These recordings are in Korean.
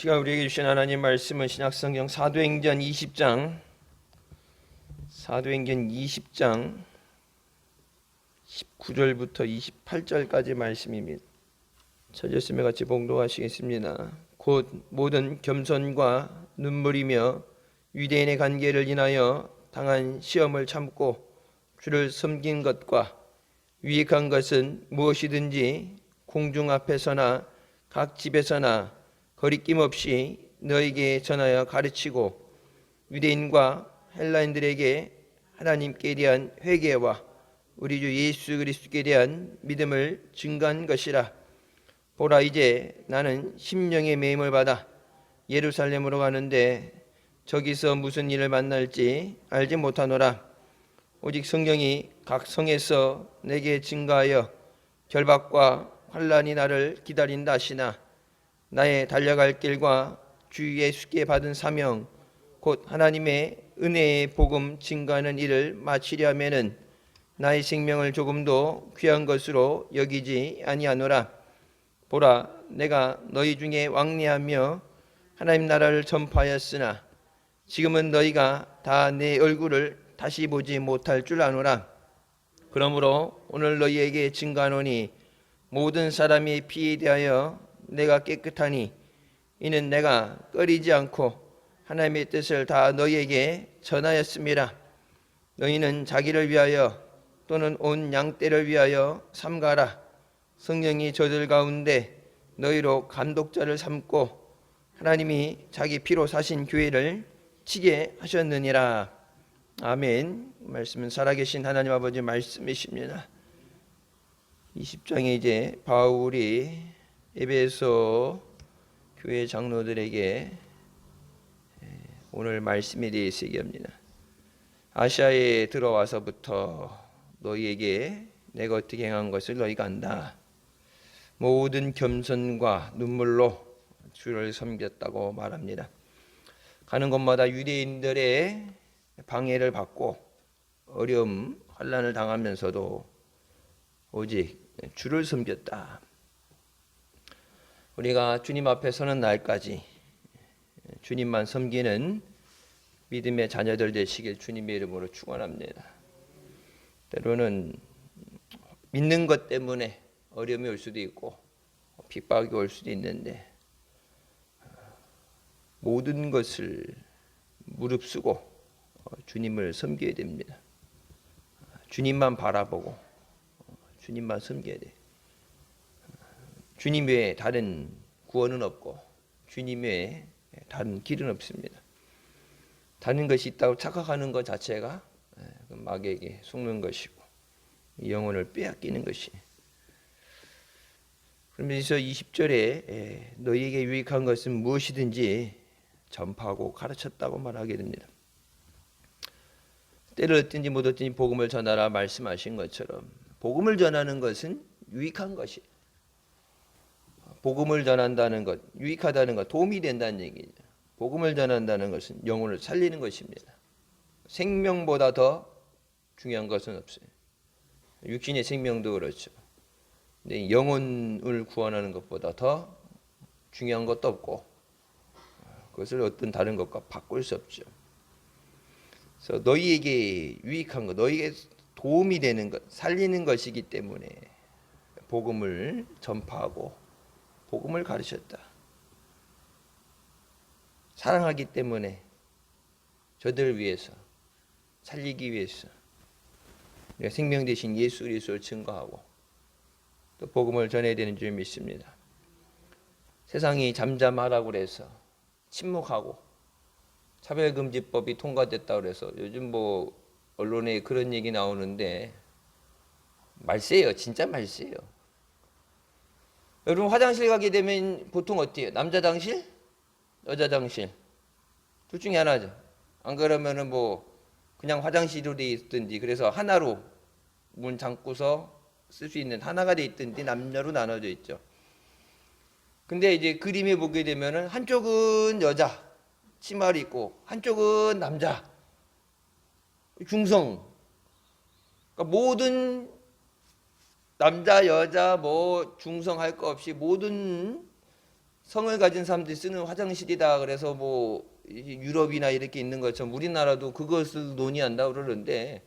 시간 우리에게 주신 하나님 말씀은 신약성경 사도행전 20장 19절부터 28절까지 말씀입니다. 찾으시면 같이 봉독하시겠습니다. 곧 모든 겸손과 눈물이며 유대인의 관계를 인하여 당한 시험을 참고 주를 섬긴 것과 유익한 것은 무엇이든지 공중 앞에서나 각 집에서나 거리낌 없이 너에게 전하여 가르치고 유대인과 헬라인들에게 하나님께 대한 회개와 우리 주 예수 그리스도께 대한 믿음을 증거한 것이라. 보라, 이제 나는 심령의 매임을 받아 예루살렘으로 가는데 저기서 무슨 일을 만날지 알지 못하노라. 오직 성령이 각 성에서 내게 증거하여 결박과 환난이 나를 기다린다 하시나, 나의 달려갈 길과 주 예수께 받은 사명 곧 하나님의 은혜의 복음 증거하는 일을 마치려 하면은 나의 생명을 조금도 귀한 것으로 여기지 아니하노라. 보라, 내가 너희 중에 왕래하며 하나님 나라를 전파하였으나 지금은 너희가 다 내 얼굴을 다시 보지 못할 줄 아노라. 그러므로 오늘 너희에게 증거하노니 모든 사람의 피에 대하여 내가 깨끗하니 이는 내가 꺼리지 않고 하나님의 뜻을 다 너희에게 전하였음이라. 너희는 자기를 위하여 또는 온 양떼를 위하여 삼가라. 성령이 저들 가운데 너희로 감독자를 삼고 하나님이 자기 피로 사신 교회를 치게 하셨느니라. 아멘. 말씀은 살아계신 하나님 아버지 말씀이십니다. 20장에 이제 바울이 에베소 교회 장로들에게 오늘 말씀에 대해서 얘기합니다. 아시아에 들어와서부터 너희에게 내가 어떻게 행한 것을 너희가 안다. 모든 겸손과 눈물로 주를 섬겼다고 말합니다. 가는 곳마다 유대인들의 방해를 받고 어려움, 환난을 당하면서도 오직 주를 섬겼다. 우리가 주님 앞에 서는 날까지 주님만 섬기는 믿음의 자녀들 되시길 주님의 이름으로 축원합니다. 때로는 믿는 것 때문에 어려움이 올 수도 있고 핍박이 올 수도 있는데 모든 것을 무릅쓰고 주님을 섬겨야 됩니다. 주님만 바라보고 주님만 섬겨야 돼. 주님 외에 다른 구원은 없고 주님 외에 다른 길은 없습니다. 다른 것이 있다고 착각하는 것 자체가 마귀에게 속는 것이고 영혼을 빼앗기는 것이. 그러면서 20절에 너희에게 유익한 것은 무엇이든지 전파하고 가르쳤다고 말하게 됩니다. 때를 얻든지 못 얻든지 복음을 전하라 말씀하신 것처럼 복음을 전하는 것은 유익한 것이에요. 복음을 전한다는 것, 유익하다는 것, 도움이 된다는 얘기죠. 복음을 전한다는 것은 영혼을 살리는 것입니다. 생명보다 더 중요한 것은 없어요. 육신의 생명도 그렇죠. 근데 영혼을 구원하는 것보다 더 중요한 것도 없고 그것을 어떤 다른 것과 바꿀 수 없죠. 그래서 너희에게 유익한 것, 너희에게 도움이 되는 것, 살리는 것이기 때문에 복음을 전파하고 복음을 가르쳤다. 사랑하기 때문에 저들을 위해서 살리기 위해서 생명 되신 예수 그리스도를 증거하고 또 복음을 전해야 되는 줄 믿습니다. 세상이 잠잠하라고 그래서 침묵하고 차별금지법이 통과됐다고 해서 요즘 뭐 언론에 그런 얘기 나오는데 말세예요. 진짜 말세예요. 여러분 화장실 가게 되면 보통 어때요? 남자 당실? 여자 당실? 둘 중에 하나죠. 안 그러면은 뭐 그냥 화장실로 돼 있든지 그래서 하나로 문 잠고서 쓸 수 있는 하나가 돼 있든지 남녀로 나눠져 있죠. 근데 이제 그림에 보게 되면은 한쪽은 여자 치마를 입고 한쪽은 남자 중성. 그러니까 모든 남자 여자 뭐 중성할 거 없이 모든 성을 가진 사람들이 쓰는 화장실이다. 그래서 뭐 유럽이나 이렇게 있는 것처럼 우리나라도 그것을 논의한다 그러는데,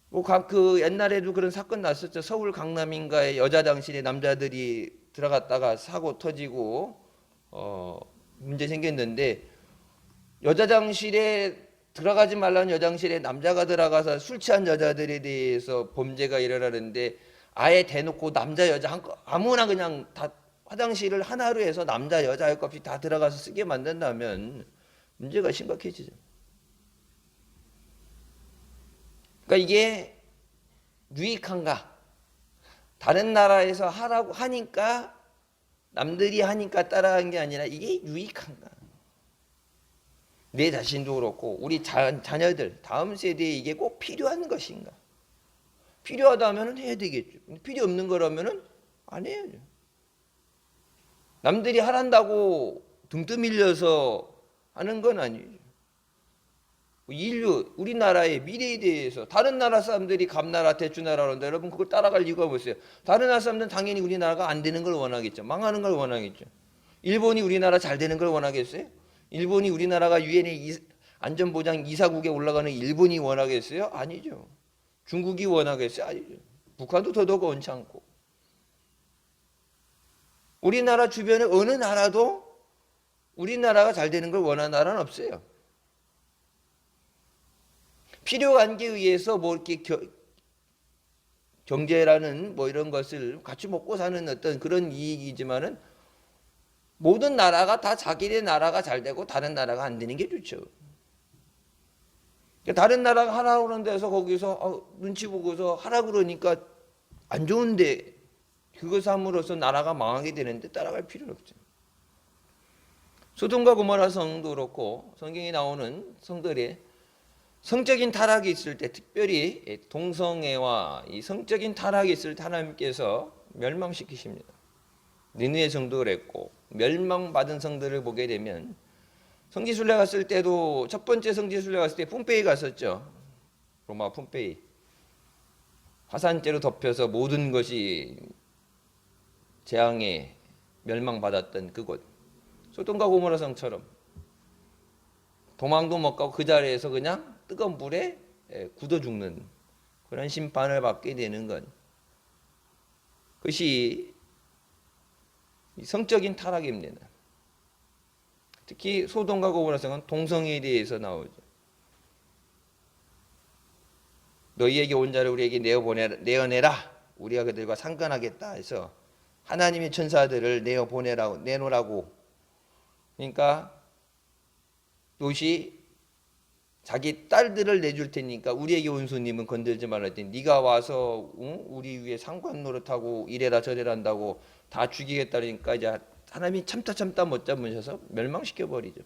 뭐 그 옛날에도 그런 사건 났었죠. 서울 강남인가에 여자 화장실에 남자들이 들어갔다가 사고 터지고 문제 생겼는데, 여자 화장실에 들어가지 말라는 여장실에 남자가 들어가서 술 취한 여자들에 대해서 범죄가 일어나는데, 아예 대놓고 남자 여자 아무나 그냥 다 화장실을 하나로 해서 남자 여자 할 것 없이 다 들어가서 쓰게 만든다면 문제가 심각해지죠. 그러니까 이게 유익한가? 다른 나라에서 하라고 하니까, 남들이 하니까 따라한 게 아니라 이게 유익한가? 내 자신도 그렇고 우리 자녀들, 다음 세대에 이게 꼭 필요한 것인가? 필요하다면 해야 되겠죠. 필요 없는 거라면 안 해야죠. 남들이 하란다고 등 떠밀려서 하는 건 아니죠. 인류, 우리나라의 미래에 대해서 다른 나라 사람들이 감나라, 대추나라 그런데 여러분 그걸 따라갈 이유가 뭐였어요? 다른 나라 사람들은 당연히 우리나라가 안 되는 걸 원하겠죠. 망하는 걸 원하겠죠. 일본이 우리나라 잘 되는 걸 원하겠어요? 일본이 우리나라가 유엔의 안전보장 이사국에 올라가는 일본이 원하겠어요? 아니죠. 중국이 원하겠어요? 아니죠. 북한도 더더욱 원치 않고. 우리나라 주변에 어느 나라도 우리나라가 잘 되는 걸 원하는 나라는 없어요. 필요관계에 의해서 뭐 이렇게 경제라는 뭐 이런 것을 같이 먹고 사는 어떤 그런 이익이지만은, 모든 나라가 다 자기네 나라가 잘 되고 다른 나라가 안 되는 게 좋죠. 다른 나라가 하라고 그러는 데서 거기서 눈치 보고서 하라 그러니까 안 좋은데 그것 함으로써 나라가 망하게 되는데 따라갈 필요는 없죠. 소돔과 고모라 성도 그렇고 성경에 나오는 성들의 성적인 타락이 있을 때, 특별히 동성애와 이 성적인 타락이 있을 때 하나님께서 멸망시키십니다. 니느웨 성도 그랬고, 멸망받은 성들을 보게 되면, 성지순례 갔을 때도 첫 번째 성지순례 갔을 때 폼페이 갔었죠. 로마 폼페이. 화산재로 덮여서 모든 것이 재앙에 멸망받았던 그곳. 소돔과 고모라 성처럼 도망도 못 가고 그 자리에서 그냥 뜨거운 불에 굳어 죽는 그런 심판을 받게 되는 건, 그것이 성적인 타락입니다. 특히 소돔과 고모라 성은 동성애에 대해서 나오죠. 너희에게 온 자를 우리에게 내어내라. 우리가 그들과 상관하겠다 해서 하나님의 천사들을 내놓으라고. 그러니까 롯이 자기 딸들을 내줄 테니까 우리에게 온 손님은 건들지 말라 했더니, 네가 와서 우리 위에 상관 노릇하고 이래라 저래라 한다고 다 죽이겠다니까 이제 하나님이 참다 못 참으셔서 멸망시켜 버리죠.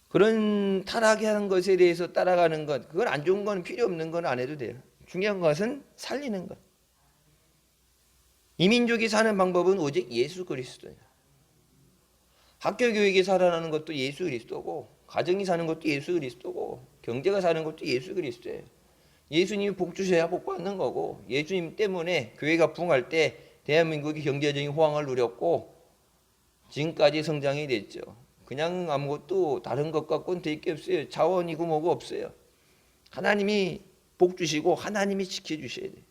그런 타락해 하는 것에 대해서 따라가는 것, 그건 안 좋은 건, 필요 없는 건 안 해도 돼요. 중요한 것은 살리는 것. 이민족이 사는 방법은 오직 예수 그리스도예요. 학교 교육이 살아나는 것도 예수 그리스도고, 가정이 사는 것도 예수 그리스도고, 경제가 사는 것도 예수 그리스도예요. 예수님이 복 주셔야 복 받는 거고, 예수님 때문에 교회가 부흥할 때 대한민국이 경제적인 호황을 누렸고 지금까지 성장이 됐죠. 그냥 아무것도 다른 것 갖고는 될 게 없어요. 자원이고 뭐고 없어요. 하나님이 복 주시고 하나님이 지켜주셔야 돼요.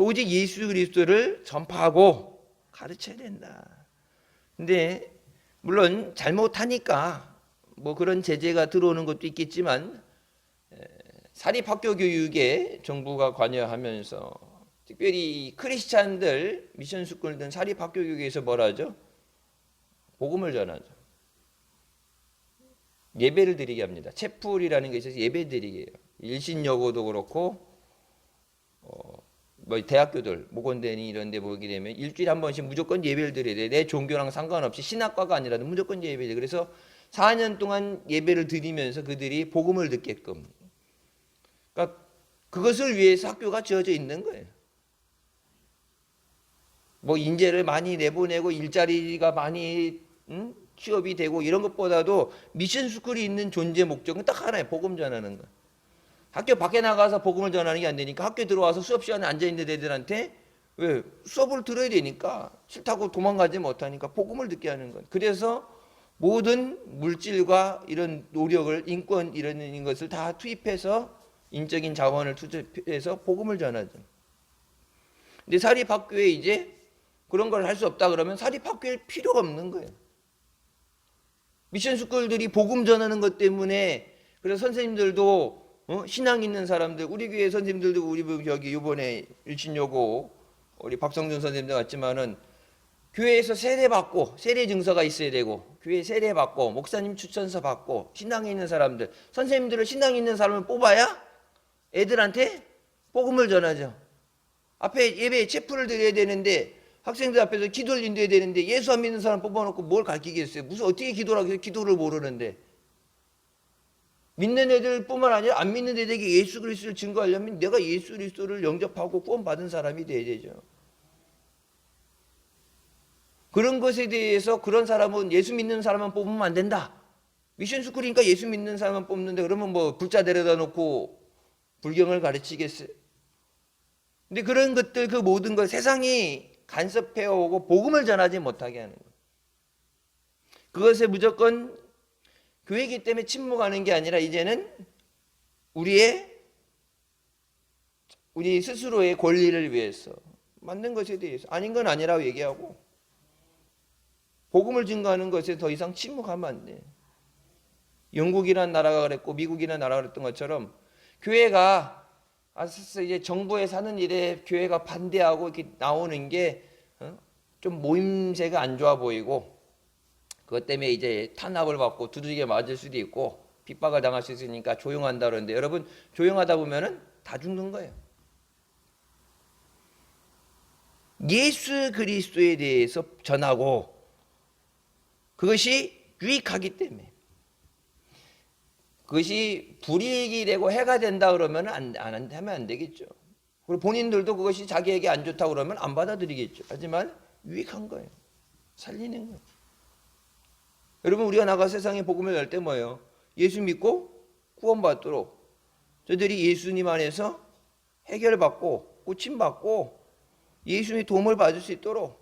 오직 예수 그리스도를 전파하고 가르쳐야 된다. 근데 물론 잘못하니까 뭐 그런 제재가 들어오는 것도 있겠지만, 사립학교 교육에 정부가 관여하면서 특별히 크리스찬들 미션 스쿨 등 사립학교 교육에서 뭐라 하죠? 복음을 전하죠. 예배를 드리게 합니다. 채플이라는 게 있어서 예배 드리게 해요. 일신여고도 그렇고 뭐 대학교들, 모건대니 이런 데 보게 되면 일주일에 한 번씩 무조건 예배를 드려야 돼. 내 종교랑 상관없이 신학과가 아니라도 무조건 예배를 돼. 그래서 4년 동안 예배를 드리면서 그들이 복음을 듣게끔. 그러니까 그것을 위해서 학교가 지어져 있는 거예요. 뭐 인재를 많이 내보내고 일자리가 많이 취업이 되고 이런 것보다도 미션 스쿨이 있는 존재 목적은 딱 하나예요. 복음 전하는 거. 학교 밖에 나가서 복음을 전하는 게 안 되니까 학교 들어와서 수업 시간에 앉아있는 애들한테 왜? 수업을 들어야 되니까. 싫다고 도망가지 못하니까 복음을 듣게 하는 것. 그래서 모든 물질과 이런 노력을, 인권 이런 것을 다 투입해서 인적인 자원을 투입해서 복음을 전하죠. 근데 사립학교에 이제 그런 걸 할 수 없다 그러면 사립학교에 필요가 없는 거예요. 미션 스쿨들이 복음 전하는 것 때문에, 그래서 선생님들도 신앙 있는 사람들, 우리 교회 선생님들도, 우리 여기 이번에 일신여고 우리 박성준 선생님도 같지만은 교회에서 세례받고, 세례 증서가 있어야 되고, 교회 세례받고, 목사님 추천서 받고, 신앙이 있는 사람들, 선생님들을 신앙 있는 사람을 뽑아야 애들한테 복음을 전하죠. 앞에 예배에 체프를 드려야 되는데, 학생들 앞에서 기도를 인도해야 되는데, 예수 안 믿는 사람 뽑아놓고 뭘 가르치겠어요? 무슨 어떻게 기도를 하겠어요? 기도를 모르는데. 믿는 애들뿐만 아니라 안 믿는 애들에게 예수 그리스도를 증거하려면 내가 예수 그리스도를 영접하고 구원받은 사람이 돼야 되죠. 그런 것에 대해서 그런 사람은, 예수 믿는 사람만 뽑으면 안 된다. 미션 스쿨이니까 예수 믿는 사람만 뽑는데 그러면 뭐 불자 데려다 놓고 불경을 가르치겠어요? 근데 그런 것들, 그 모든 걸 세상이 간섭해오고 복음을 전하지 못하게 하는 거예요. 그것에 무조건 교회이기 때문에 침묵하는 게 아니라 이제는 우리 스스로의 권리를 위해서 만든 것에 대해서 아닌 건 아니라고 얘기하고 복음을 증거하는 것에 더 이상 침묵하면 안 돼. 영국이라는 나라가 그랬고 미국이라는 나라가 그랬던 것처럼 교회가 이제 정부에 사는 일에 교회가 반대하고 이렇게 나오는 게 좀 모임새가 안 좋아 보이고, 그것 때문에 이제 탄압을 받고 두들겨 맞을 수도 있고 핍박을 당할 수 있으니까 조용한다 그러는데, 여러분 조용하다 보면은 다 죽는 거예요. 예수 그리스도에 대해서 전하고 그것이 유익하기 때문에, 그것이 불이익이 되고 해가 된다 그러면 하면 안 되겠죠. 그리고 본인들도 그것이 자기에게 안 좋다 그러면 안 받아들이겠죠. 하지만 유익한 거예요. 살리는 거예요. 여러분, 우리가 나가 세상에 복음을 열 때 뭐예요? 예수 믿고 구원받도록, 저들이 예수님 안에서 해결받고 고침받고 예수님의 도움을 받을 수 있도록,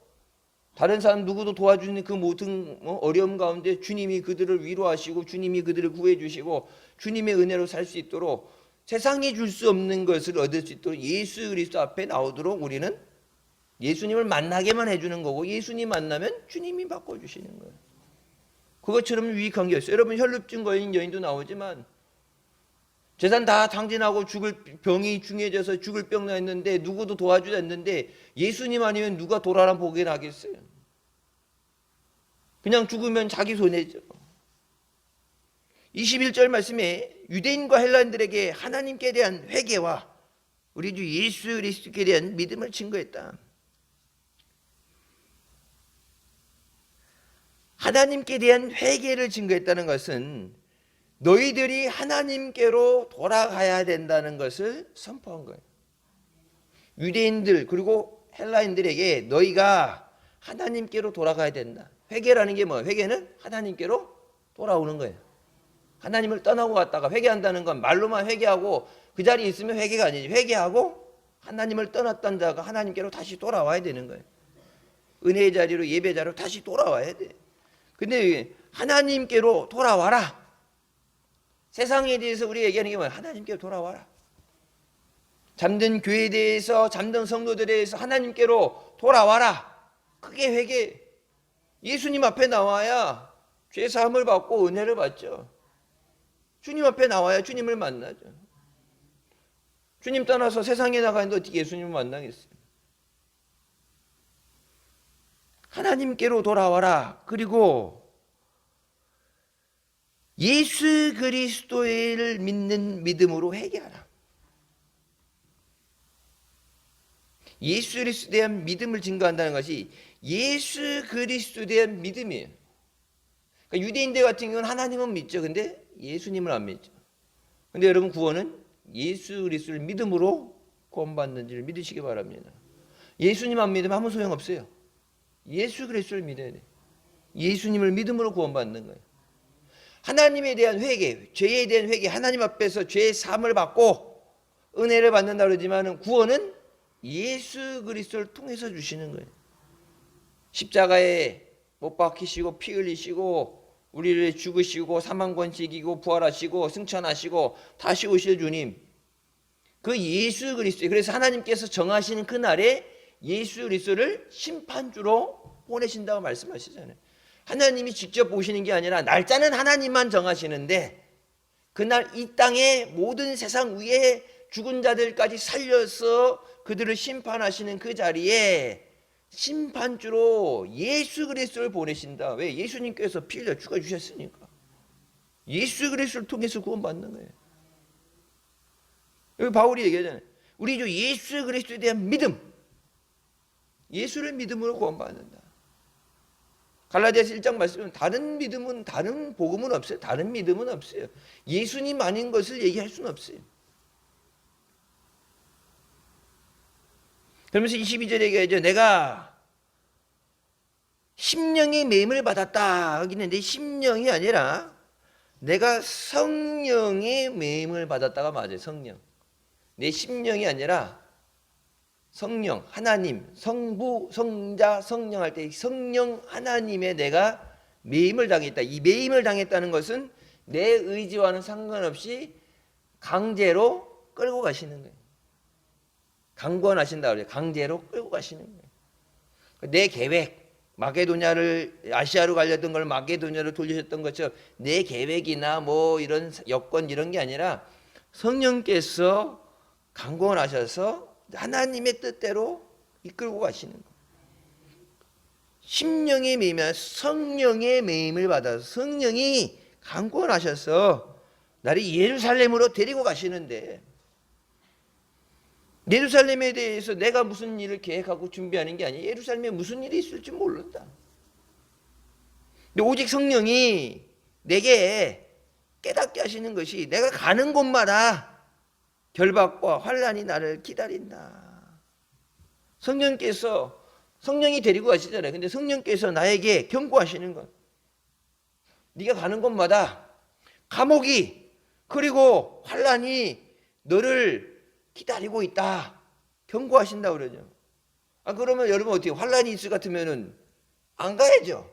다른 사람 누구도 도와주는 그 모든 어려움 가운데 주님이 그들을 위로하시고 주님이 그들을 구해 주시고 주님의 은혜로 살 수 있도록, 세상이 줄 수 없는 것을 얻을 수 있도록 예수 그리스도 앞에 나오도록 우리는 예수님을 만나게만 해주는 거고, 예수님 만나면 주님이 바꿔주시는 거예요. 그것처럼 유익한 게 있어요. 여러분, 혈루증 걸린 여인도 나오지만 재산 다 탕진하고 병이 중해져서 죽을 병 나했는데 누구도 도와주지 않는데 예수님 아니면 누가 돌아라 보게 나겠어요? 그냥 죽으면 자기 손해죠. 21절 말씀에 유대인과 헬라인들에게 하나님께 대한 회개와 우리 주 예수 그리스도께 대한 믿음을 증거했다. 하나님께 대한 회개를 증거했다는 것은 너희들이 하나님께로 돌아가야 된다는 것을 선포한 거예요. 유대인들 그리고 헬라인들에게 너희가 하나님께로 돌아가야 된다. 회개라는 게 뭐예요? 회개는 하나님께로 돌아오는 거예요. 하나님을 떠나고 갔다가 회개한다는 건 말로만 회개하고 그 자리에 있으면 회개가 아니지. 회개하고 하나님을 떠났던 자가 하나님께로 다시 돌아와야 되는 거예요. 은혜의 자리로, 예배 자리로 다시 돌아와야 돼. 근데 하나님께로 돌아와라. 세상에 대해서 우리 얘기하는 게 뭐야? 하나님께로 돌아와라. 잠든 교회에 대해서, 잠든 성도들에 대해서 하나님께로 돌아와라. 그게 회개. 예수님 앞에 나와야 죄 사함을 받고 은혜를 받죠. 주님 앞에 나와야 주님을 만나죠. 주님 떠나서 세상에 나가는데 어떻게 예수님을 만나겠어요? 하나님께로 돌아와라. 그리고 예수 그리스도를 믿는 믿음으로 회개하라. 예수 그리스도에 대한 믿음을 증거한다는 것이 예수 그리스도에 대한 믿음이에요. 그러니까 유대인들 같은 경우는 하나님은 믿죠. 근데 예수님을 안 믿죠. 근데 여러분, 구원은 예수 그리스도를 믿음으로 구원받는지를 믿으시기 바랍니다. 예수님 안 믿으면 아무 소용없어요. 예수 그리스도를 믿어야 돼. 예수님을 믿음으로 구원받는 거예요. 하나님에 대한 회개, 죄에 대한 회개, 하나님 앞에서 죄의 사함을 받고 은혜를 받는다 그러지만 구원은 예수 그리스도를 통해서 주시는 거예요. 십자가에 못 박히시고 피 흘리시고 우리를 죽으시고 사망권 이기고 부활하시고 승천하시고 다시 오실 주님, 그 예수 그리스도, 그래서 하나님께서 정하시는 그날에 예수 그리스도를 심판주로 보내신다고 말씀하시잖아요. 하나님이 직접 오시는 게 아니라 날짜는 하나님만 정하시는데 그날 이 땅의 모든 세상 위에 죽은 자들까지 살려서 그들을 심판하시는 그 자리에 심판주로 예수 그리스도를 보내신다. 왜? 예수님께서 피 흘려 죽어주셨으니까. 예수 그리스도를 통해서 구원받는 거예요. 여기 바울이 얘기하잖아요. 우리 주 예수 그리스도에 대한 믿음, 예수를 믿음으로 구원받는다. 갈라디아서 1장 말씀은 다른 믿음은, 다른 복음은 없어요. 다른 믿음은 없어요. 예수님 아닌 것을 얘기할 수는 없어요. 그러면서 22절에 얘기하죠. 내가 심령의 매임을 받았다 하기는데 심령이 아니라 내가 성령의 매임을 받았다가 맞아요. 성령. 내 심령이 아니라 성령, 하나님, 성부, 성자, 성령 할 때 성령 하나님의 내가 매임을 당했다. 이 매임을 당했다는 것은 내 의지와는 상관없이 강제로 끌고 가시는 거예요. 강권하신다 그래요. 강제로 끌고 가시는 거예요. 내 계획, 마게도냐를 아시아로 가려던 걸 마게도냐로 돌리셨던 것처럼 내 계획이나 뭐 이런 여건 이런 게 아니라 성령께서 강권하셔서 하나님의 뜻대로 이끌고 가시는 거예요. 심령의 매임이면 성령의 매임을 받아서 성령이 강권하셔서 나를 예루살렘으로 데리고 가시는데, 예루살렘에 대해서 내가 무슨 일을 계획하고 준비하는 게 아니에요. 예루살렘에 무슨 일이 있을지 모른다. 근데 오직 성령이 내게 깨닫게 하시는 것이 내가 가는 곳마다 결박과 환난이 나를 기다린다. 성령이 데리고 가시잖아요. 근데 성령께서 나에게 경고하시는 것, 네가 가는 곳마다 감옥이 그리고 환난이 너를 기다리고 있다. 경고하신다 그러죠. 그러면 여러분 어떻게, 환난이 있을 것 같으면은 안 가야죠.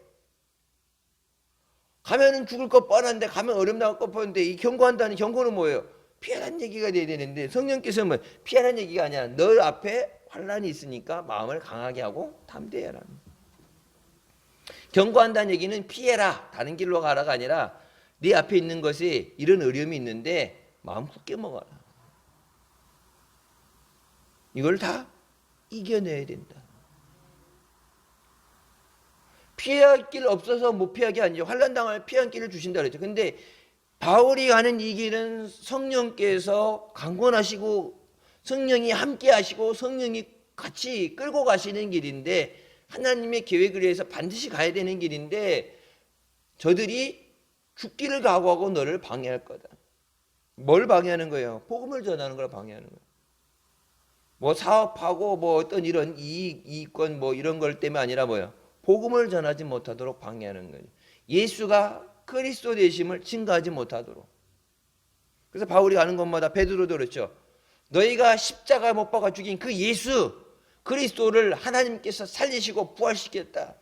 가면은 죽을 것 뻔한데, 가면 얼음 나올 것 뻔한데, 이 경고한다는 경고는 뭐예요? 피하라는 얘기가 돼야 되는데, 성령께서는 피하라는 얘기가 아니라 너 앞에 환난이 있으니까 마음을 강하게 하고 담대해라. 경고한다는 얘기는 피해라, 다른 길로 가라가 아니라 네 앞에 있는 것이 이런 어려움이 있는데 마음 굳게 먹어라. 이걸 다 이겨내야 된다. 피할 길 없어서 못 피하게 아니죠. 환난 당할 피한 길을 주신다 그랬죠. 근데 바울이 가는 이 길은 성령께서 강권하시고 성령이 함께 하시고 성령이 같이 끌고 가시는 길인데, 하나님의 계획을 위해서 반드시 가야 되는 길인데 저들이 죽기를 각오하고 너를 방해할 거다. 뭘 방해하는 거예요? 복음을 전하는 걸 방해하는 거예요. 뭐 사업하고 뭐 어떤 이런 이익권 뭐 이런 걸 때문에 아니라 뭐예요? 복음을 전하지 못하도록 방해하는 거예요. 예수가 그리스도 되심을 증거하지 못하도록. 그래서 바울이 가는 곳마다, 베드로도 그렇죠. 너희가 십자가 못 박아 죽인 그 예수 그리스도를 하나님께서 살리시고 부활시켰다.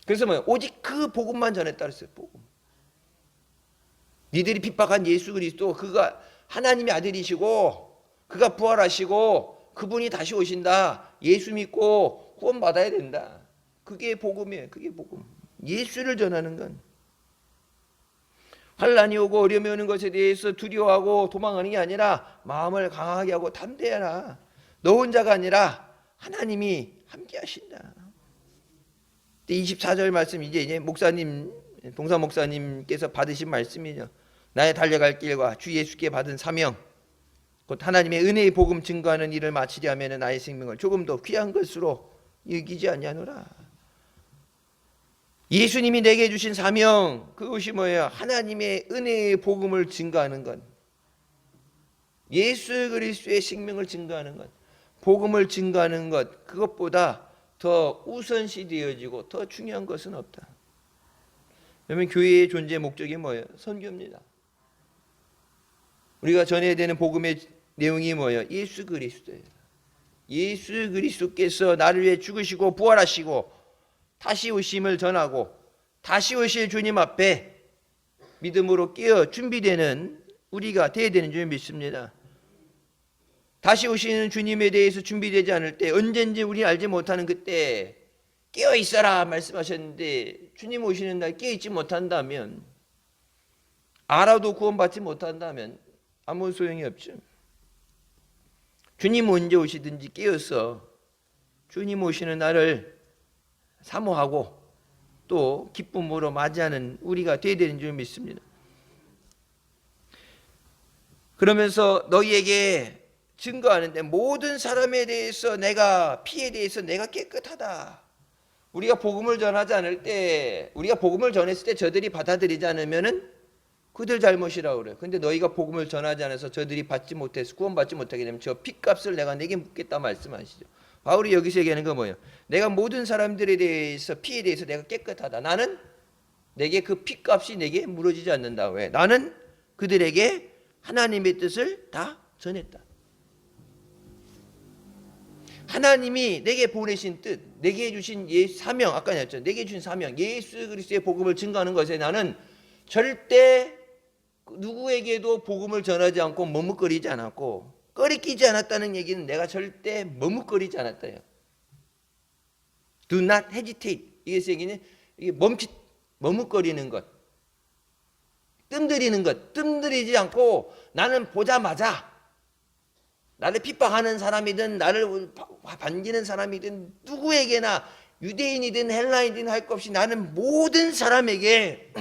그래서 뭐예요? 오직 그 복음만 전했다 그랬어요. 복음. 니들이 핍박한 예수 그리스도, 그가 하나님의 아들이시고 그가 부활하시고 그분이 다시 오신다. 예수 믿고 구원받아야 된다. 그게 복음이에요. 그게 복음. 예수를 전하는 건, 환난이 오고 어려움이 오는 것에 대해서 두려워하고 도망하는 게 아니라 마음을 강하게 하고 담대해라. 너 혼자가 아니라 하나님이 함께 하신다. 24절 말씀, 이제 목사님, 동사 목사님께서 받으신 말씀이죠. 나의 달려갈 길과 주 예수께 받은 사명, 곧 하나님의 은혜의 복음 증거하는 일을 마치려 하면 나의 생명을 조금 더 귀한 것으로 여기지 아니하노라. 예수님이 내게 주신 사명, 그것이 뭐예요? 하나님의 은혜의 복음을 증거하는 것, 예수 그리스도의 생명을 증거하는 것, 복음을 증거하는 것, 그것보다 더 우선시 되어지고 더 중요한 것은 없다. 그러면 교회의 존재 목적이 뭐예요? 선교입니다. 우리가 전해야 되는 복음의 내용이 뭐예요? 예수 그리스도예요. 예수 그리스도께서 나를 위해 죽으시고 부활하시고 다시 오심을 전하고 다시 오실 주님 앞에 믿음으로 깨어 준비되는 우리가 되어야 되는 줄 믿습니다. 다시 오시는 주님에 대해서 준비되지 않을 때, 언젠지 우리 알지 못하는 그때 깨어 있어라 말씀하셨는데, 주님 오시는 날 깨어 있지 못한다면, 알아도 구원받지 못한다면 아무 소용이 없죠. 주님 언제 오시든지 깨어서 주님 오시는 날을 사모하고 또 기쁨으로 맞이하는 우리가 되어야 되는 줄 믿습니다. 그러면서 너희에게 증거하는데, 모든 사람에 대해서 내가, 피에 대해서 내가 깨끗하다. 우리가 복음을 전하지 않을 때, 우리가 복음을 전했을 때 저들이 받아들이지 않으면은 그들 잘못이라고 그래요. 근데 너희가 복음을 전하지 않아서 저들이 받지 못해서 구원받지 못하게 되면 저 핏값을 내가 내게 묻겠다 말씀하시죠. 바울이 여기서 얘기하는 건 뭐예요? 내가 모든 사람들에 대해서, 피에 대해서 내가 깨끗하다. 나는 내게 그 핏값이 내게 물어지지 않는다. 왜? 나는 그들에게 하나님의 뜻을 다 전했다. 하나님이 내게 보내신 뜻, 내게 주신 사명, 아까 했죠. 내게 주신 사명, 예수 그리스도의 복음을 증거하는 것에 나는 절대 누구에게도 복음을 전하지 않고 머뭇거리지 않았고, 꺼리끼지 않았다는 얘기는 내가 절대 머뭇거리지 않았다요. Do not hesitate. 이게 얘기는 이게 머뭇거리는 것, 뜸들이는 것, 뜸들이지 않고 나는 보자마자 나를 핍박하는 사람이든 나를 반기는 사람이든 누구에게나, 유대인이든 헬라인이든 할 것 없이 나는 모든 사람에게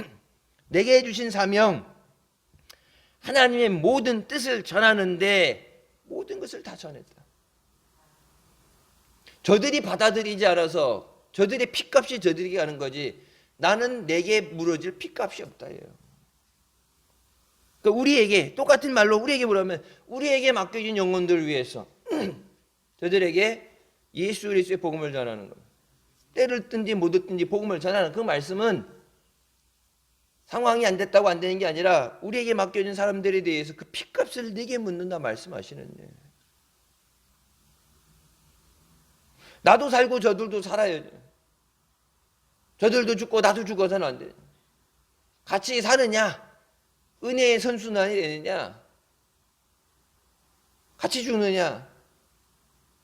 내게 주신 사명, 하나님의 모든 뜻을 전하는데 모든 것을 다 전했다. 저들이 받아들이지 않아서 저들의 핏값이 저들에게 가는 거지, 나는 내게 물어질 핏값이 없다예요. 그러니까 우리에게, 똑같은 말로 우리에게 뭐라면, 우리에게 맡겨진 영혼들을 위해서 저들에게 예수 그리스도의 복음을 전하는 거예요. 때를 든지 못 듣든지 복음을 전하는 그 말씀은 상황이 안 됐다고 안 되는 게 아니라 우리에게 맡겨진 사람들에 대해서 그 핏값을 내게 묻는다 말씀하시는 거예요. 나도 살고 저들도 살아야 돼. 저들도 죽고 나도 죽어서는 안 돼. 같이 사느냐, 은혜의 선순환이 되느냐, 같이 죽느냐.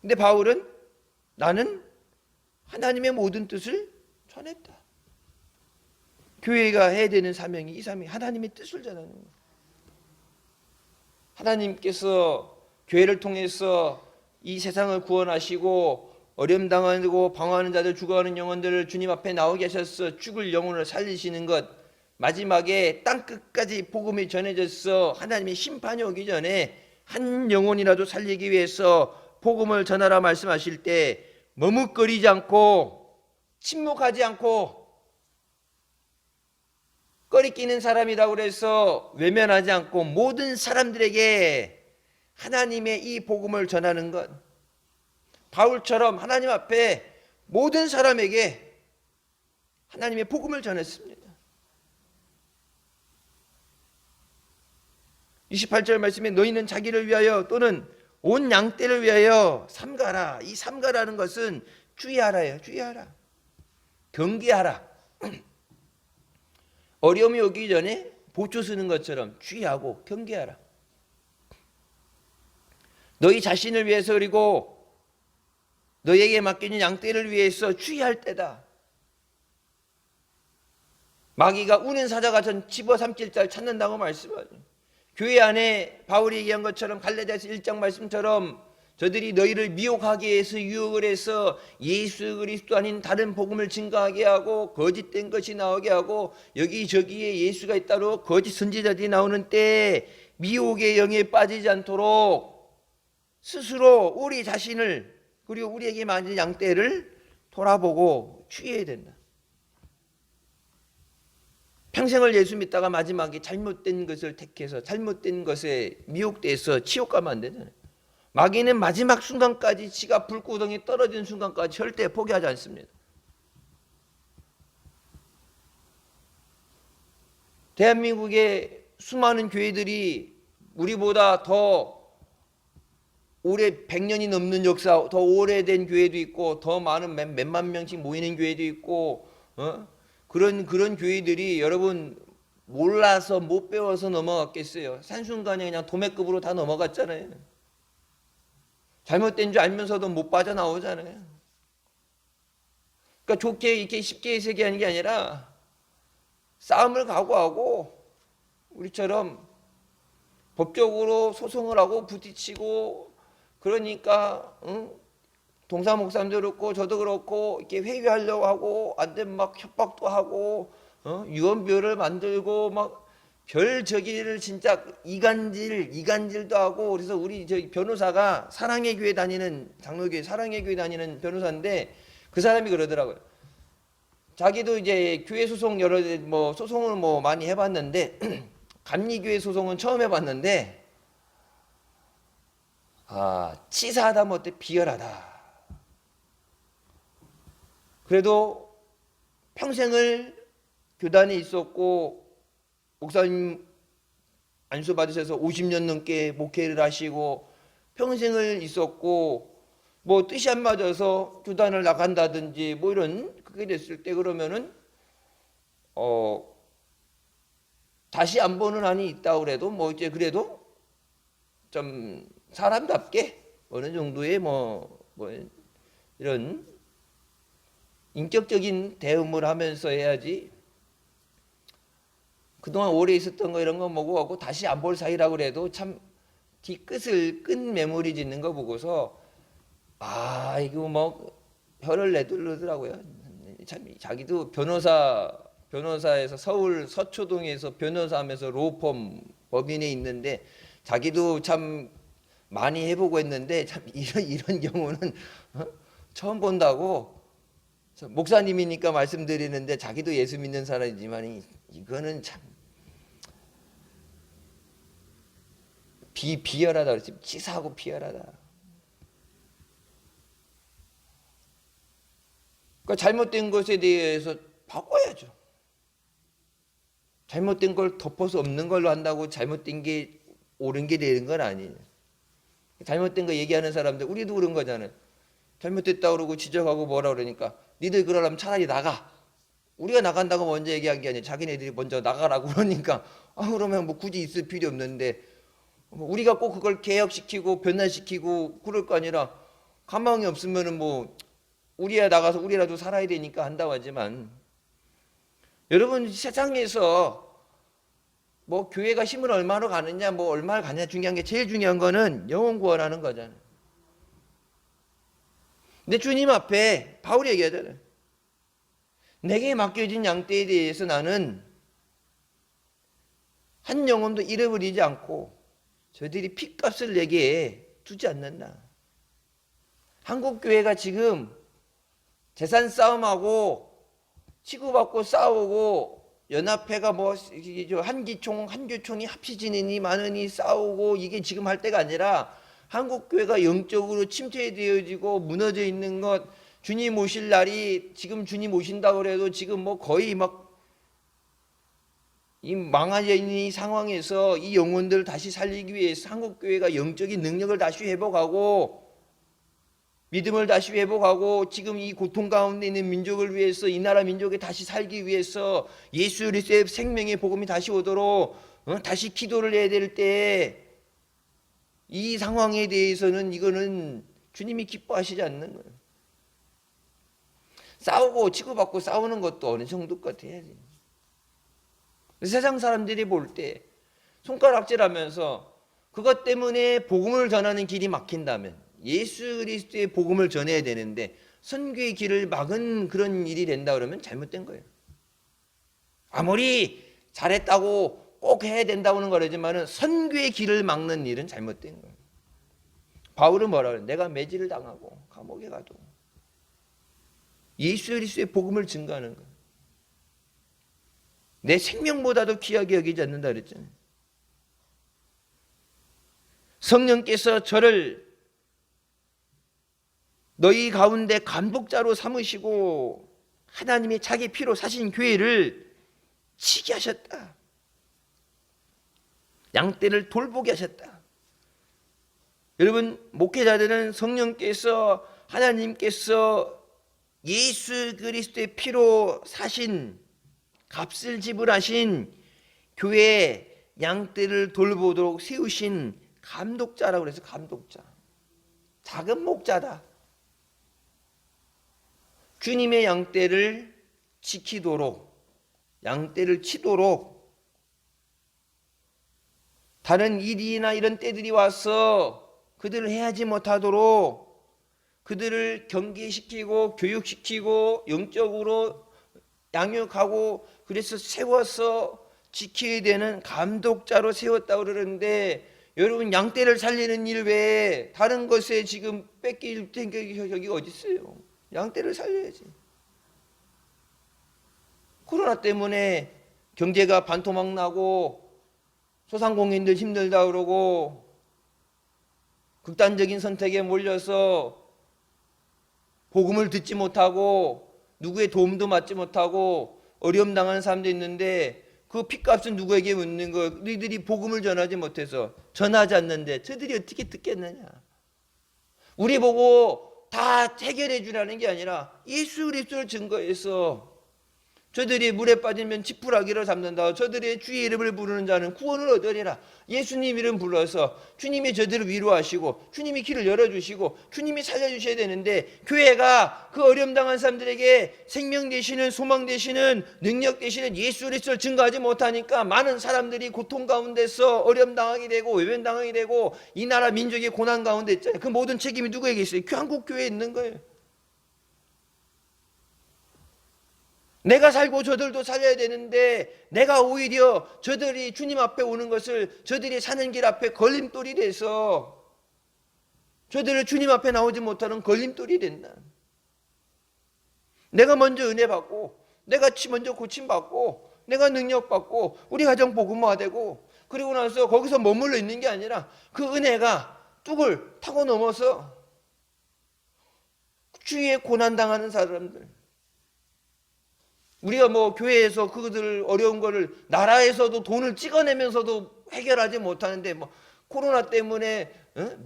근데 바울은 나는 하나님의 모든 뜻을 전했다. 교회가 해야 되는 사명이 이 사명이 하나님의 뜻을 전하는 거예요. 하나님께서 교회를 통해서 이 세상을 구원하시고 어려움 당하고 방황하는 자들, 죽어가는 영혼들을 주님 앞에 나오게 하셔서 죽을 영혼을 살리시는 것, 마지막에 땅끝까지 복음이 전해져서 하나님의 심판이 오기 전에 한 영혼이라도 살리기 위해서 복음을 전하라 말씀하실 때 머뭇거리지 않고 침묵하지 않고 꺼리끼는 사람이라고 해서 외면하지 않고 모든 사람들에게 하나님의 이 복음을 전하는 것, 바울처럼 하나님 앞에 모든 사람에게 하나님의 복음을 전했습니다. 28절 말씀에 너희는 자기를 위하여 또는 온 양떼를 위하여 삼가라. 이 삼가라는 것은 주의하라예요. 주의하라. 경계하라. 어려움이 오기 전에 보초 쓰는 것처럼 주의하고 경계하라. 너희 자신을 위해서, 그리고 너희에게 맡겨진 양떼를 위해서 주의할 때다. 마귀가 우는 사자가 전 집어삼킬 자를 찾는다고 말씀하죠. 교회 안에 바울이 얘기한 것처럼 갈라디아서 1장 말씀처럼 저들이 너희를 미혹하게 해서 유혹을 해서 예수 그리스도 아닌 다른 복음을 증거하게 하고 거짓된 것이 나오게 하고 여기저기에 예수가 있다로 거짓 선지자들이 나오는 때에 미혹의 영에 빠지지 않도록 스스로 우리 자신을, 그리고 우리에게 맡긴 양떼를 돌아보고 주의해야 된다. 평생을 예수 믿다가 마지막에 잘못된 것을 택해서 잘못된 것에 미혹돼서 지옥 가면 안 되잖아요. 마귀는 마지막 순간까지, 지가 불구덩이 떨어지는 순간까지 절대 포기하지 않습니다. 대한민국의 수많은 교회들이 우리보다 더 오래 100년이 넘는 역사, 더 오래된 교회도 있고, 더 많은 몇만 명씩 모이는 교회도 있고, 그런 교회들이 여러분 몰라서 못 배워서 넘어갔겠어요? 산순간에 그냥 도매급으로 다 넘어갔잖아요. 잘못된 줄 알면서도 못 빠져나오잖아요. 그러니까 좋게 이렇게 쉽게 해석하는 게 아니라 싸움을 각오하고 우리처럼 법적으로 소송을 하고 부딪히고, 그러니까 동사 목사님도 그렇고 저도 그렇고 이렇게 회유하려고 하고 안 되면 막 협박도 하고 유언비어를 만들고 막 별저기를 진짜 이간질도 하고. 그래서 우리 저희 변호사가 사랑의 교회 다니는 장로교회 사랑의 교회 다니는 변호사인데, 그 사람이 그러더라고요. 자기도 이제 교회 소송 여러 소송을 많이 해봤는데 감리교회 소송은 처음 해봤는데, 치사하다 못해 비열하다. 그래도 평생을 교단에 있었고 목사님 안수 받으셔서 50년 넘게 목회를 하시고 평생을 있었고, 뜻이 안 맞아서 교단을 나간다든지 이런 그게 됐을 때 그러면은 다시 안 보는 한이 있다 그래도 이제 그래도 좀 사람답게 어느 정도의 이런 인격적인 대응을 하면서 해야지, 그동안 오래 있었던 거 이런 거 하고 다시 안 볼 사이라고 그래도 참 뒤끝을 끈 메모리 짓는 거 보고서 이거 혀를 내두르더라고요. 참 자기도 변호사에서 서울 서초동에서 변호사하면서 로펌 법인에 있는데 자기도 참 많이 해보고 했는데 참 이런 경우는 처음 본다고. 목사님이니까 말씀드리는데 자기도 예수 믿는 사람이지만 이거는 참 비열하다 그랬지. 치사하고 비열하다. 그러니까 잘못된 것에 대해서 바꿔야죠. 잘못된 걸 덮어서 없는 걸로 한다고 잘못된 게 옳은 게 되는 건 아니에요. 잘못된 거 얘기하는 사람들 우리도 그런 거잖아요. 잘못됐다 그러고 지적하고 뭐라 그러니까 니들 그러려면 차라리 나가. 우리가 나간다고 먼저 얘기한 게 아니라 자기네들이 먼저 나가라고 그러니까 그러면 굳이 있을 필요 없는데, 우리가 꼭 그걸 개혁시키고 변화시키고 그럴 거 아니라 가망이 없으면은 우리야 나가서 우리라도 살아야 되니까 한다고 하지만, 여러분 세상에서 교회가 힘을 얼마로 가느냐 얼마를 가느냐 중요한 게, 제일 중요한 거는 영혼 구원하는 거잖아요. 근데 주님 앞에 바울이 얘기하잖아요. 내게 맡겨진 양떼에 대해서 나는 한 영혼도 잃어버리지 않고 저들이 핏값을 내게 두지 않는다. 한국 교회가 지금 재산 싸움하고 치고받고 싸우고, 연합회가 한교총이 합치지느니 많으니 싸우고, 이게 지금 할 때가 아니라 한국 교회가 영적으로 침체되어지고 무너져 있는 것, 주님 오실 날이 지금 주님 오신다고 그래도 지금 거의 이 망하져 있는 이 상황에서 이 영혼들을 다시 살리기 위해서 한국 교회가 영적인 능력을 다시 회복하고 믿음을 다시 회복하고, 지금 이 고통 가운데 있는 민족을 위해서, 이 나라 민족에 다시 살기 위해서 예수 그리스도의 생명의 복음이 다시 오도록 다시 기도를 해야 될 때, 이 상황에 대해서는 이거는 주님이 기뻐하시지 않는 거예요. 싸우고 치고받고 싸우는 것도 어느 정도까지 해야지. 세상 사람들이 볼 때 손가락질하면서 그것 때문에 복음을 전하는 길이 막힌다면, 예수 그리스도의 복음을 전해야 되는데 선교의 길을 막은 그런 일이 된다 그러면 잘못된 거예요. 아무리 잘했다고 꼭 해야 된다고는 그러지만은 선교의 길을 막는 일은 잘못된 거예요. 바울은 뭐라 그래요? 내가 매질을 당하고 감옥에 가도 예수 그리스도의 복음을 증거하는 거예요. 내 생명보다도 귀하게 여기지 않는다 그랬잖아요. 성령께서 저를 너희 가운데 간복자로 삼으시고 하나님이 자기 피로 사신 교회를 치게 하셨다. 양떼를 돌보게 하셨다. 여러분, 목회자들은 성령께서, 하나님께서 예수 그리스도의 피로 사신, 값을 지불하신 교회 양떼를 돌보도록 세우신 감독자라고 그래서 감독자, 작은 목자다. 주님의 양떼를 지키도록, 양떼를 치도록, 다른 일이나 이런 때들이 와서 그들을 해하지 못하도록 그들을 경계시키고 교육시키고 영적으로 양육하고 그래서 세워서 지켜야 되는 감독자로 세웠다고 그러는데, 여러분, 양떼를 살리는 일 외에 다른 것에 지금 뺏길 생각이 어디 있어요? 양떼를 살려야지. 코로나 때문에 경제가 반토막 나고 소상공인들 힘들다 그러고 극단적인 선택에 몰려서 복음을 듣지 못하고 누구의 도움도 받지 못하고 어려움 당하는 사람도 있는데, 그 핏값은 누구에게 묻는 거? 너희들이 복음을 전하지 못해서, 전하지 않는데 저들이 어떻게 듣겠느냐? 우리 보고 다 해결해 주라는 게 아니라 예수 그리스도를 증거해서 저들이 물에 빠지면 지푸라기로 잡는다. 저들의 주의 이름을 부르는 자는 구원을 얻으리라. 예수님 이름 불러서 주님이 저들을 위로하시고 주님이 길을 열어주시고 주님이 살려주셔야 되는데, 교회가 그 어려움 당한 사람들에게 생명 되시는, 소망 되시는, 능력 되시는 예수 그리스도를 증거하지 못하니까 많은 사람들이 고통 가운데서 어려움 당하게 되고 외면 당하게 되고 이 나라 민족의 고난 가운데 있잖아요. 그 모든 책임이 누구에게 있어요? 한국 교회에 있는 거예요. 내가 살고 저들도 살려야 되는데 내가 오히려 저들이 주님 앞에 오는 것을, 저들이 사는 길 앞에 걸림돌이 돼서 저들을 주님 앞에 나오지 못하는 걸림돌이 된다. 내가 먼저 은혜 받고, 내가 먼저 고침 받고, 내가 능력 받고, 우리 가정 복음화되고, 그리고 나서 거기서 머물러 있는 게 아니라 그 은혜가 뚝을 타고 넘어서 주위에 고난 당하는 사람들, 우리가 뭐 교회에서 그들 어려운 거를 나라에서도 돈을 찍어내면서도 해결하지 못하는데, 뭐 코로나 때문에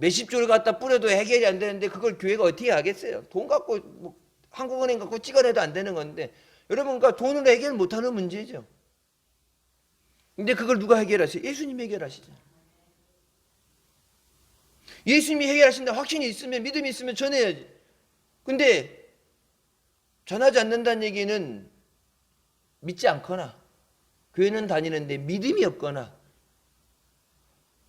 몇십 조를 갖다 뿌려도 해결이 안 되는데 그걸 교회가 어떻게 하겠어요? 돈 갖고 뭐 한국은행 갖고 찍어내도 안 되는 건데, 여러분, 그러니까 돈으로 해결 못하는 문제죠. 근데 그걸 누가 해결하세요? 예수님이 해결하시죠. 예수님이 해결하신다 확신이 있으면, 믿음이 있으면 전해야지. 근데 전하지 않는다는 얘기는 믿지 않거나 교회는 다니는데 믿음이 없거나,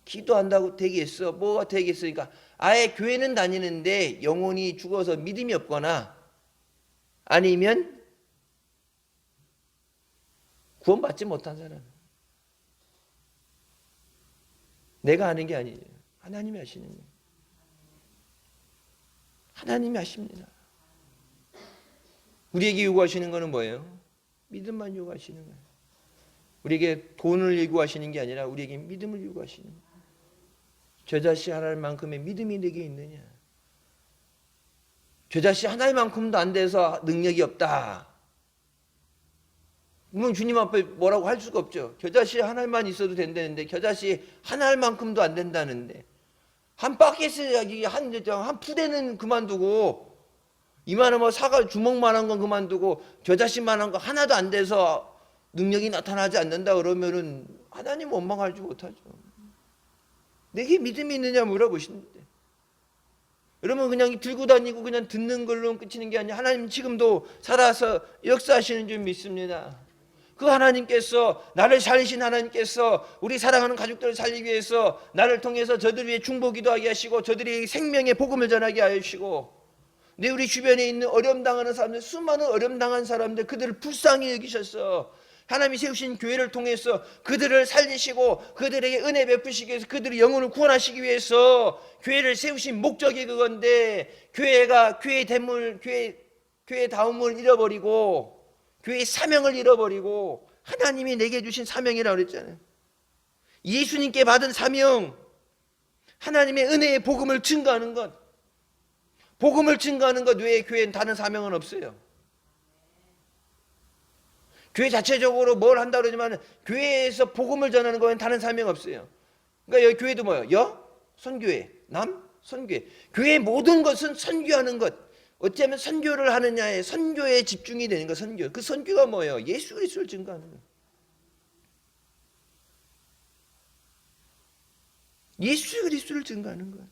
기도한다고 되겠어, 뭐가 되겠어, 그러니까 아예 교회는 다니는데 영혼이 죽어서 믿음이 없거나, 아니면 구원받지 못한 사람. 내가 하는 게 아니에요. 하나님이 하시는 거예요. 하나님이 하십니다. 우리에게 요구하시는 거는 뭐예요? 믿음만 요구하시는 거예요. 우리에게 돈을 요구하시는 게 아니라 우리에게 믿음을 요구하시는 거예요. 저자씨 하나님만큼의 믿음이 내게 있느냐? 저자씨 하나님만큼도 안 돼서 능력이 없다. 그러면 주님 앞에 뭐라고 할 수가 없죠. 저자씨 하나님만 있어도 된다는데 저자씨 하나님만큼도 안 된다는데, 한 바켓을 한 푸대는 그만두고, 이만한 뭐 사과 주먹만한 건 그만두고 겨자씨만한 거 하나도 안 돼서 능력이 나타나지 않는다 그러면은 하나님 원망하지 못하죠. 내게 믿음이 있느냐 물어보시는데, 여러분, 그냥 들고 다니고 그냥 듣는 걸로 끝이는 게 아니라 하나님 지금도 살아서 역사하시는 줄 믿습니다. 그 하나님께서, 나를 살리신 하나님께서 우리 사랑하는 가족들을 살리기 위해서 나를 통해서 저들 위해 중보기도 하게 하시고 저들이 생명의 복음을 전하게 하시고, 내 우리 주변에 있는 어려움 당하는 사람들, 수많은 어려움 당한 사람들, 그들을 불쌍히 여기셔서 하나님이 세우신 교회를 통해서 그들을 살리시고 그들에게 은혜 베푸시기 위해서, 그들의 영혼을 구원하시기 위해서 교회를 세우신 목적이 그건데, 교회가 교회의 대물, 교회의 다움을 잃어버리고 교회의 사명을 잃어버리고, 하나님이 내게 주신 사명이라고 그랬잖아요. 예수님께 받은 사명, 하나님의 은혜의 복음을 증거하는 것, 복음을 증거하는 것 외에 교회는 다른 사명은 없어요. 교회 자체적으로 뭘 한다 그러지만 교회에서 복음을 전하는 거에는 다른 사명 없어요. 그러니까 여기 교회도 뭐예요? 선교회, 선교회. 교회의 모든 것은 선교하는 것. 어찌하면 선교를 하느냐에 선교에 집중이 되는 거. 선교. 그 선교가 뭐예요? 예수 그리스도를 증거하는 거. 예수 그리스도를 증거하는 거야.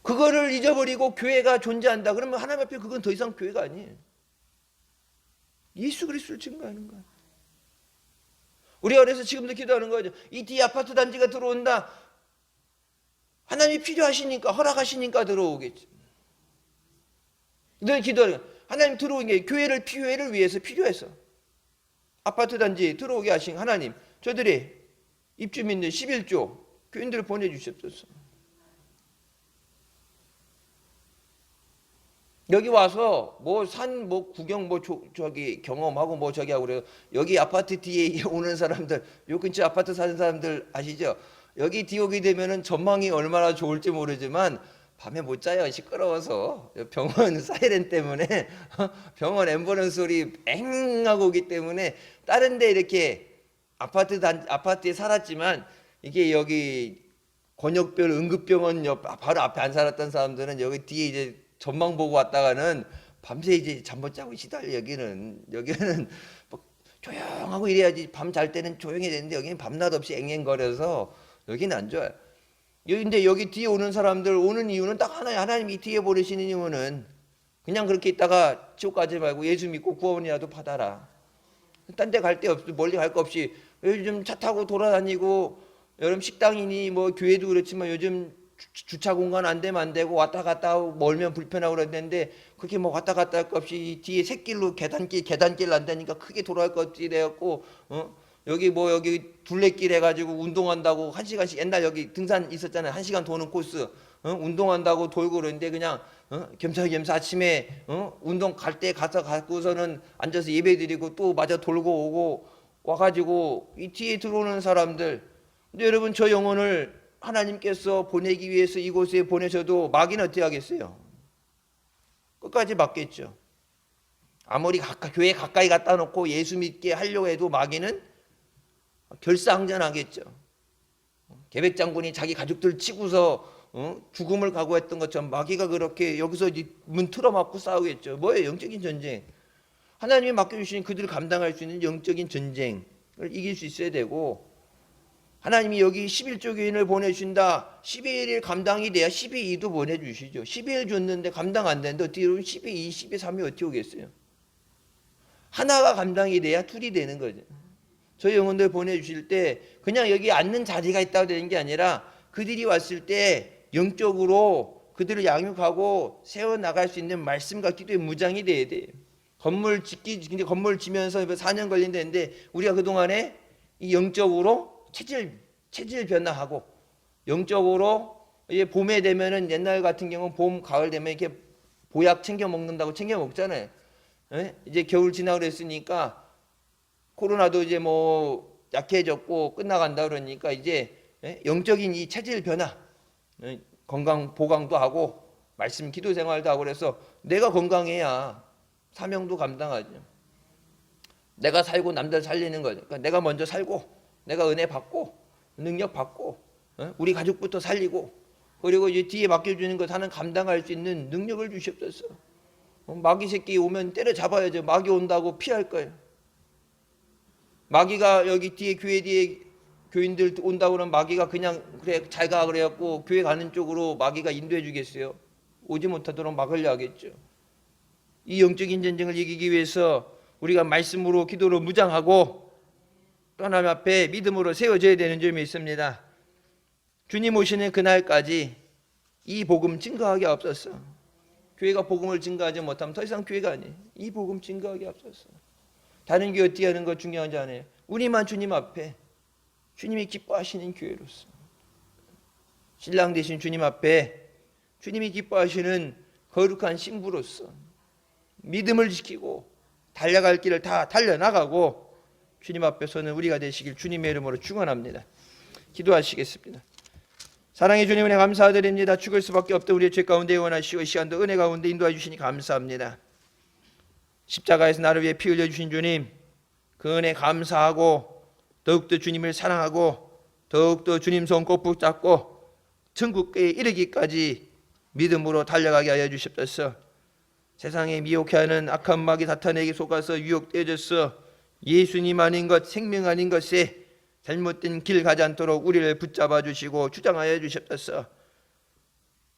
그거를 잊어버리고 교회가 존재한다 그러면 하나님 앞에 그건 더 이상 교회가 아니에요. 예수 그리스도를 증거하는 거야. 우리가 그래서 지금도 기도하는 거죠. 이 뒤에 아파트 단지가 들어온다. 하나님이 필요하시니까 허락하시니까 들어오겠지. 늘 기도하는 거야. 하나님 들어오는 게 교회를 위해서 필요해서 아파트 단지에 들어오게 하신 하나님, 저들의 입주민들 11조 교인들을 보내주셨었어. 여기 와서 뭐 산 구경 저기 경험하고 뭐 저기 하고 그래요. 여기 아파트 뒤에 오는 사람들, 요 근처 아파트 사는 사람들 아시죠? 여기 뒤 오게 되면은 전망이 얼마나 좋을지 모르지만 밤에 못 자요. 시끄러워서. 병원 사이렌 때문에 병원 앰뷸런스 소리 앵 하고 오기 때문에 다른 데 이렇게 아파트에 살았지만 이게 여기 권역별 응급병원 바로 앞에 안 살았던 사람들은 여기 뒤에 이제 전망 보고 왔다가는 밤새 이제 잠 못 자고 시달. 여기는 뭐 조용하고 이래야지. 밤 잘 때는 조용해야 되는데 여기는 밤낮 없이 앵앵거려서 여기는 안 좋아요. 근데 여기 뒤에 오는 사람들 오는 이유는 딱 하나예요. 하나님이 뒤에 보내시는 이유는 그냥 그렇게 있다가 지옥 가지 말고 예수 믿고 구원이라도 받아라. 딴 데 갈 데 없이, 멀리 갈 거 없이 요즘 차 타고 돌아다니고, 여러분 식당이니 뭐 교회도 그렇지만 요즘 주차 공간 안 되면 안 되고 왔다 갔다 하고 멀면 불편하고 그랬는데 그렇게 뭐 왔다 갔다 할 거 없이 뒤에 샛길로 계단길 안 되니까 크게 돌아갈 것 없이 돼갖고 여기 둘레길 해가지고 운동한다고 1시간씩, 옛날 여기 등산 있었잖아요. 1시간 도는 코스 운동한다고 돌고 그러는데 그냥 겸사겸사 아침에 운동 갈 때 가서 갖고서는 앉아서 예배 드리고 또 마저 돌고 오고 와가지고 이 뒤에 들어오는 사람들. 근데 여러분 저 영혼을 하나님께서 보내기 위해서 이곳에 보내셔도 마귀는 어떻게 하겠어요? 끝까지 막겠죠. 아무리 교회 가까이 갖다 놓고 예수 믿게 하려고 해도 마귀는 결사항전하겠죠. 계백장군이 자기 가족들 치고서 죽음을 각오했던 것처럼 마귀가 그렇게 여기서 문 틀어막고 싸우겠죠. 뭐예요? 영적인 전쟁. 하나님이 맡겨주신 그들을 감당할 수 있는 영적인 전쟁을 이길 수 있어야 되고, 하나님이 여기 11조 교인을 보내주신다. 12일 감당이 돼야 12.2도 보내주시죠. 12일 줬는데 감당 안 되는데 어떻게 그러면 12.2, 12.3이 어떻게 오겠어요? 하나가 감당이 돼야 둘이 되는 거죠. 저희 영혼들 보내주실 때 그냥 여기 앉는 자리가 있다고 되는 게 아니라 그들이 왔을 때 영적으로 그들을 양육하고 세워나갈 수 있는 말씀과 기도의 무장이 돼야 돼요. 건물 지면서 4년 걸린다는데 우리가 그동안에 이 영적으로 체질 변화하고, 영적으로 이제 봄에 되면은 옛날 같은 경우는 봄, 가을 되면 이렇게 보약 챙겨 먹는다고 챙겨 먹잖아요. 이제 겨울 지나고 그랬으니까 코로나도 이제 뭐 약해졌고 끝나간다 그러니까 이제 영적인 이 체질 변화, 건강 보강도 하고 말씀 기도 생활도 하고 그래서 내가 건강해야 사명도 감당하죠. 내가 살고 남들 살리는 거니까 내가 먼저 살고 내가 은혜 받고 능력 받고 우리 가족부터 살리고, 그리고 이제 뒤에 맡겨주는 것 하는 감당할 수 있는 능력을 주시옵소서. 마귀 새끼 오면 때려잡아야죠. 마귀 온다고 피할 거예요. 마귀가 여기 뒤에 교회 뒤에 교인들 온다고 그러면 마귀가 그냥 그래 잘 가 그래갖고 교회 가는 쪽으로 마귀가 인도해 주겠어요? 오지 못하도록 막으려 하겠죠. 이 영적인 전쟁을 이기기 위해서 우리가 말씀으로 기도로 무장하고 또 하나님 앞에 믿음으로 세워져야 되는 점이 있습니다. 주님 오시는 그날까지 이 복음 증거하게 없었어. 교회가 복음을 증거하지 못하면 더 이상 교회가 아니에요. 이 복음 증거하게 없었어. 다른 교회 어떻게 하는 거 중요한지 아니에요. 우리만 주님 앞에 주님이 기뻐하시는 교회로서, 신랑 되신 주님 앞에 주님이 기뻐하시는 거룩한 신부로서 믿음을 지키고 달려갈 길을 다 달려나가고 주님 앞에서는 우리가 되시길 주님의 이름으로 축원합니다. 기도하시겠습니다. 사랑의 주님, 은혜 감사드립니다. 죽을 수밖에 없던 우리의 죄 가운데 원하시고 이 시간도 은혜 가운데 인도해 주시니 감사합니다. 십자가에서 나를 위해 피 흘려 주신 주님, 그 은혜 감사하고 더욱더 주님을 사랑하고 더욱더 주님 손 꼭 붙잡고 천국에 이르기까지 믿음으로 달려가게 하여 주시옵소서. 세상에 미혹해하는 악한 마귀 사탄에게 속아서 유혹되어져서 예수님 아닌 것, 생명 아닌 것에 잘못된 길 가지 않도록 우리를 붙잡아 주시고 주장하여 주시옵소서.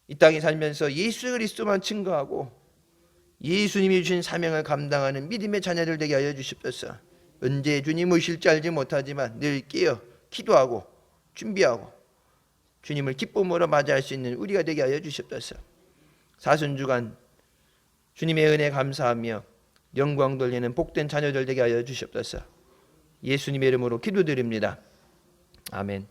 이 땅에 살면서 예수 그리스도만 증거하고 예수님이 주신 사명을 감당하는 믿음의 자녀들 되게 하여 주시옵소서. 언제 주님 오실지 알지 못하지만 늘 깨어 기도하고 준비하고 주님을 기쁨으로 맞이할 수 있는 우리가 되게 하여 주시옵소서. 사순주간 주님의 은혜 감사하며 영광 돌리는 복된 자녀들 되게 하여 주시옵소서. 예수님의 이름으로 기도드립니다. 아멘.